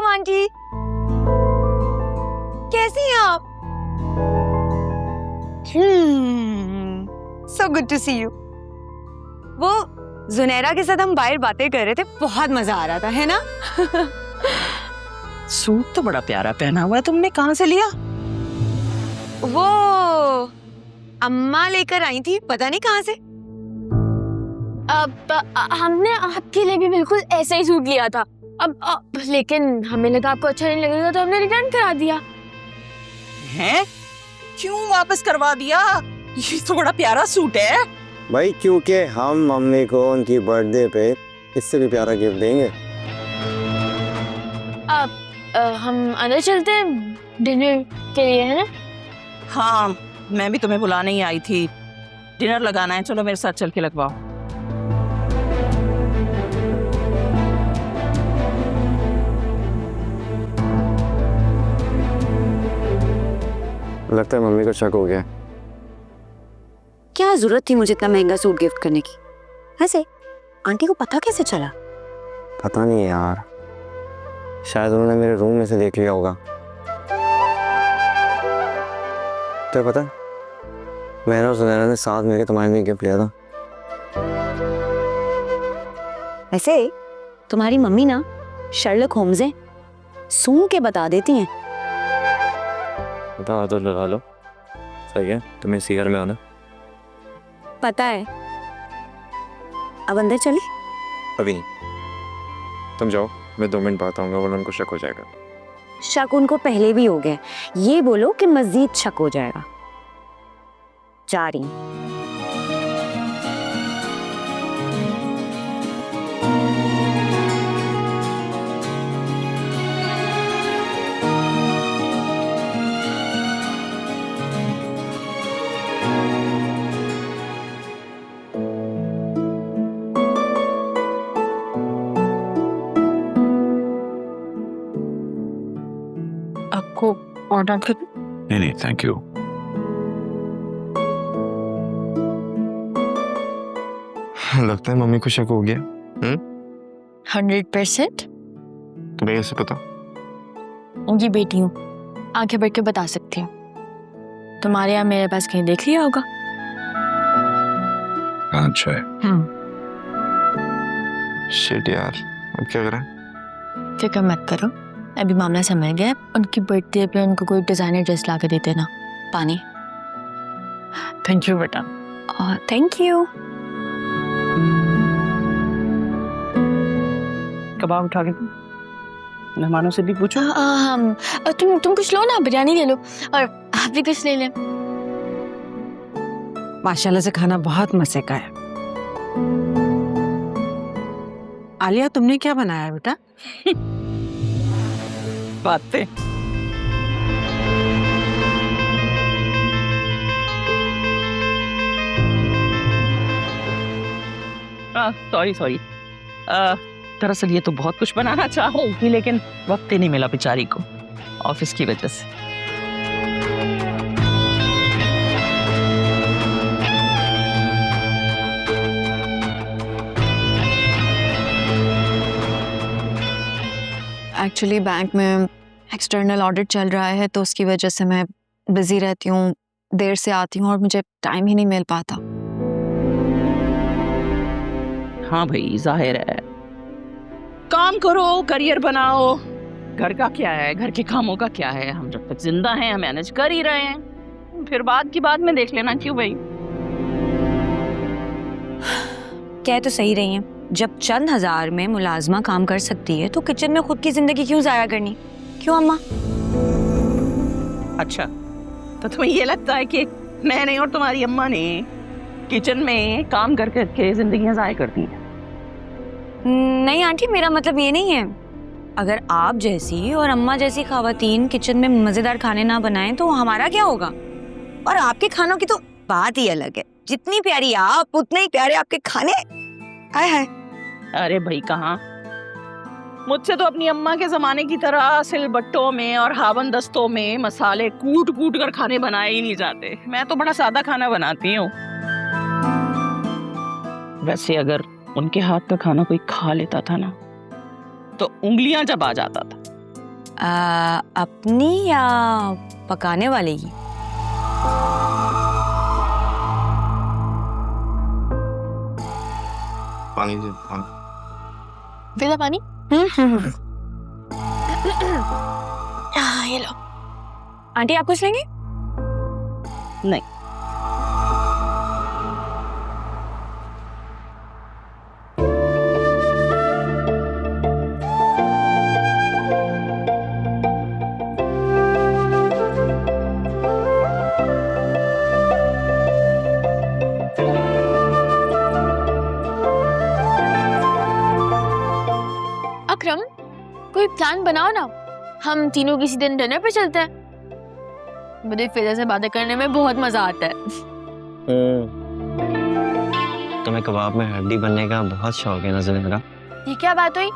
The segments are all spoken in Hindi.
आंटी, कैसी हैं आप? So good to see you. वो जुनैरा के साथ हम बाहर बातें कर रहे थे, बहुत मजा आ रहा था, है ना? सूट तो बड़ा प्यारा पहना हुआ है तुमने, कहाँ से लिया? वो अम्मा लेकर आई थी, पता नहीं कहाँ से। अब हमने आपके लिए भी बिल्कुल ऐसा ही सूट लिया था। अब लेकिन हमें लगा आपको अच्छा नहीं लगेगा तो हमने रिटर्न करा दिया। हैं? क्यों वापस करवा दिया? ये तो बड़ा प्यारा सूट है। भाई क्योंकि हम मम्मी को उनकी बर्थडे पे इससे भी प्यारा गिफ्ट देंगे। अब हम अंदर चलते हैं डिनर के लिए, है ना? हाँ, मैं भी तुम्हें बुलाने ही आई थी। डिनर लगाना है, चलो मेरे साथ चल के लगवाओ। लगता है मम्मी को शक हो गया। क्या जरूरत थी मुझे इतना महंगा सूट गिफ्ट करने की? ऐसे आंटी को पता कैसे चला? पता नहीं यार, शायद उन्होंने मेरे रूम में से देख लिया होगा। तो पता, मैंने और सुनैरा ने साथ मिलकर तुम्हारे लिए गिफ्ट लिया था। वैसे तुम्हारी मम्मी ना शर्लक होम्स है, सूंघ के बता देती हैं। बता तो लगा लो। सही है, तुम्हें इसी घर में आना। पता है। अब अंदर चले? अभी नहीं, तुम जाओ, मैं 2 मिनट बाद आऊंगा, वरना उनको शक हो जाएगा। शक उनको पहले भी हो गया, ये बोलो कि मजीद शक हो जाएगा। जा रही हूं। आपको ऑर्डर कर? नहीं थैंक यू। लगता है मम्मी को शक हो गया। 100%। तुम्हें कैसे पता? उनकी बेटी हूँ, आंखें भर के बता सकती हूँ। तुम्हारे यहाँ मेरे पास कहीं देख लिया होगा। अच्छा है। शिट यार, अब क्या करें? फिक्र मत करो, अभी मामला समझ गया। उनकी बर्थडे पे उनको कोई डिजाइनर ड्रेस ला के दे देना। पानी। थैंक यू बेटा। Thank you. कबाब उठा के मेहमानों से भी पूछो। हम तुम कुछ लो ना, बिरयानी ले लो, और आप भी कुछ ले लें। माशाल्लाह से खाना बहुत मजे का है। आलिया, तुमने क्या बनाया बेटा? बातें। सॉरी। दरअसल ये तो बहुत कुछ बनाना चाहूंगी, लेकिन वक्त ही नहीं मिला बेचारी को, ऑफिस की वजह से। एक्चुअली बैंक में एक्सटर्नल ऑडिट चल रहा है, तो उसकी वजह से मैं बिजी रहती हूँ, देर से आती हूँ और मुझे टाइम ही नहीं मिल पाता। हाँ भाई, जाहिर है, काम करो, करियर बनाओ। घर का क्या है, घर के कामों का क्या है? हम जब तक जिंदा हैं हम मैनेज कर ही रहे हैं, फिर बाद में देख लेना। क्यों भाई? कह तो सही रही हैं, जब चंद हजार में मुलाजमा काम कर सकती है तो किचन में खुद की जिंदगी क्यों जाया करनी? क्यों अम्मा? अच्छा, तो तुम्हें ये लगता है कि मैंने और तुम्हारी अम्मा ने किचन में काम कर करके जिंदगियां जाया करती हैं? नहीं आंटी, मेरा मतलब ये नहीं है। अगर आप जैसी और अम्मा जैसी खवातीन किचन में मजेदार खाने ना बनाएं तो हमारा क्या होगा? और आपके खानों की तो बात ही अलग है। जितनी प्यारी आप, उतने ही प्यारे आपके खाने। आय हाय। अरे भाई, कहाँ? मुझसे तो अपनी अम्मा के जमाने की तरह सिलबट्टों में और हावन दस्तों में मसाले कूट कूट कर खाने बनाए ही नहीं जाते। मैं तो बड़ा सादा खाना बनाती हूँ। वैसे अगर उनके हाथ का खाना कोई खा लेता था ना, तो उंगलियां जब आ जाता था, अपनी या पकाने वाले की? पानी दे, पानी। फिजा पानी। ये लो। आंटी आप कुछ लेंगे? नहीं। अकरम, कोई प्लान बनाओ ना, हम तीनों किसी दिन डिनर पे चलते हैं। मुझे फिजा से बातें करने में बहुत मजा आता है। तुम्हें कबाब में हड्डी बनने का बहुत शौक है ना ज़ुनैरा? ये क्या बात हुई?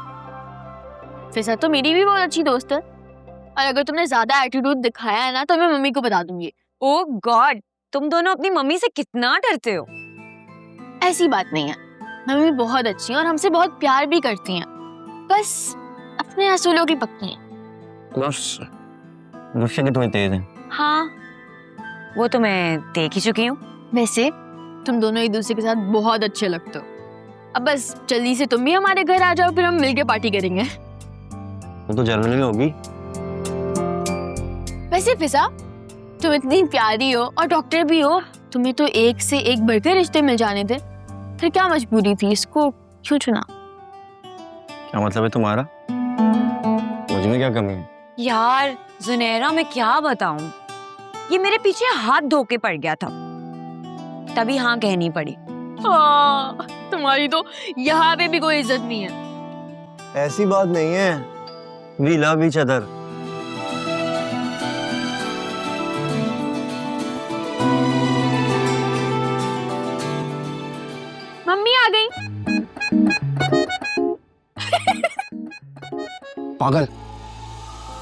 फिजा तो मेरी भी बहुत अच्छी दोस्त है, और अगर तुमने ज्यादा एटीट्यूड दिखाया है ना तो मैं मम्मी को बता दूंगी। ओह गॉड, तुम दोनों अपनी मम्मी से कितना डरते हो। ऐसी बात नहीं है, मम्मी बहुत अच्छी है और हमसे बहुत प्यार भी करती हैं, बस अपने असूलों की पक्की हैं। बस गुस्से की तुम्हें तेज है। हाँ, वो तो मैं देख ही चुकी हूँ। वैसे तुम दोनों एक दूसरे के साथ बहुत अच्छे लगते हो। अब बस जल्दी से तुम भी हमारे घर आ जाओ, फिर हम मिलके पार्टी करेंगे। वो तो जर्मनी में होगी। वैसे फिजा, तुम इतनी प्यारी हो और डॉक्टर भी हो, तुम्हें तो एक से एक बढ़कर रिश्ते मिल जाने थे, फिर क्या मजबूरी थी इसको क्यों चुना? क्या मतलब है तुम्हारा? मुझ में क्या कमी है? यार ज़ुनैरा, मैं क्या बताऊं, ये मेरे पीछे हाथ धो के पड़ गया था, तभी हाँ कहनी पड़ी। हाँ, तुम्हारी तो यहाँ पे भी कोई इज्जत नहीं है। ऐसी बात नहीं है, we love each other. Mummy आ गई। पागल,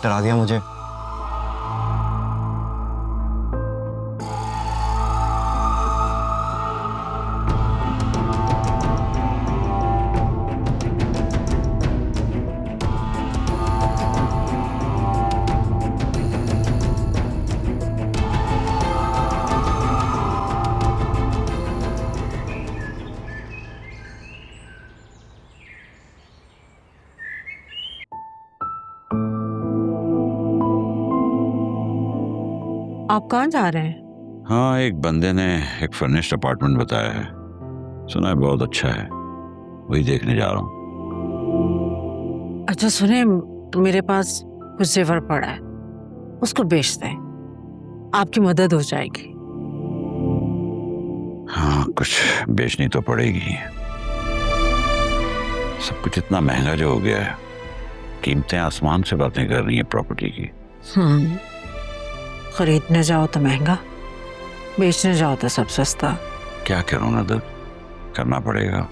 डरा दिया मुझे। आप कहाँ जा रहे हैं? हाँ, एक बंदे ने एक फर्निश्ड अपार्टमेंट बताया है, सुना है बहुत अच्छा है, वही देखने जा रहा हूँ। अच्छा सुने, मेरे पास कुछ जेवर पड़ा है, उसको बेच दें, आपकी मदद हो जाएगी। हाँ, कुछ बेचनी तो पड़ेगी, सब कुछ इतना महंगा जो हो गया है, कीमतें आसमान से बातें कर रही हैं प्रॉपर्टी की। खरीदने जाओ तो महंगा, बेचने जाओ तो सब सस्ता। क्या करूँ नदर, करना पड़ेगा,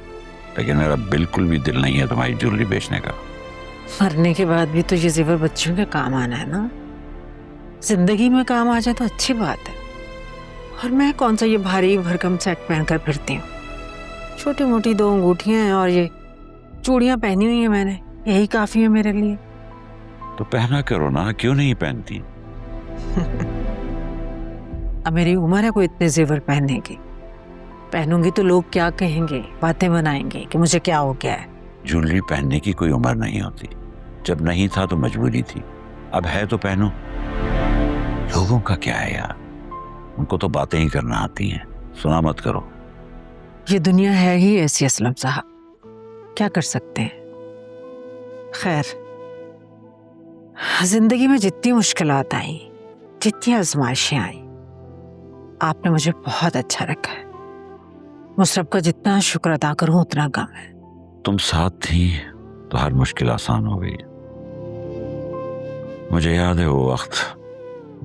लेकिन मेरा बिल्कुल भी दिल नहीं है तुम्हारी ज्वेलरी बेचने का। मरने के बाद भी तो ये जेवर बच्चों के काम आना है ना, जिंदगी में काम आ जाए तो अच्छी बात है। और मैं कौन सा ये भारी भरकम सेट पहनकर फिरती हूँ, छोटी मोटी 2 अंगूठियां हैं और ये चूड़ियां पहनी हुई हैं मैंने, यही काफी है मेरे लिए। तो पहना करो ना, क्यों नहीं पहनती? अब मेरी उम्र है कोई इतने जेवर पहनने की, पहनूंगी तो लोग क्या कहेंगे, बातें बनाएंगे कि मुझे क्या हो गया है। ज्वेलरी पहनने की कोई उम्र नहीं होती, जब नहीं था तो मजबूरी थी, अब है तो पहनो। लोगों का क्या है यार, उनको तो बातें ही करना आती हैं, सुना मत करो। ये दुनिया है ही ऐसी असलम साहब, क्या कर सकते हैं। खैर, जिंदगी में जितनी मुश्किलात आई, जितनी आजमाइशें आई, आपने मुझे बहुत अच्छा रखा है। मुशर्रफ का जितना शुक्र अदा करूं उतना कम है। तुम साथ थी तो हर मुश्किल आसान हो गई। मुझे याद है वो वक्त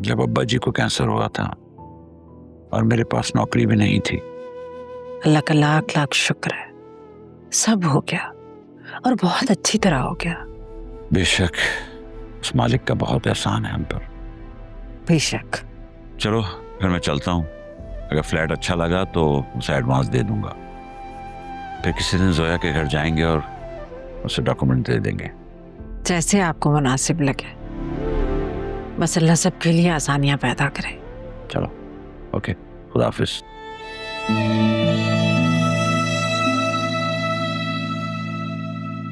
जब अब्बा जी को कैंसर हुआ था और मेरे पास नौकरी भी नहीं थी। अल्लाह का लाख लाख शुक्र है, सब हो गया और बहुत अच्छी तरह हो गया। बेशक उस मालिक का बहुत एहसान है हम पर। बेशक। चलो फिर मैं चलता हूँ, अगर फ्लैट अच्छा लगा तो उसे एडवांस दे दूंगा, फिर किसी दिन जोया के घर जाएंगे और उसे डॉक्यूमेंट दे देंगे। जैसे आपको मुनासिब लगे। बस अल्लाह सबके लिए आसानियां पैदा करे। चलो ओके, खुदा हाफिज।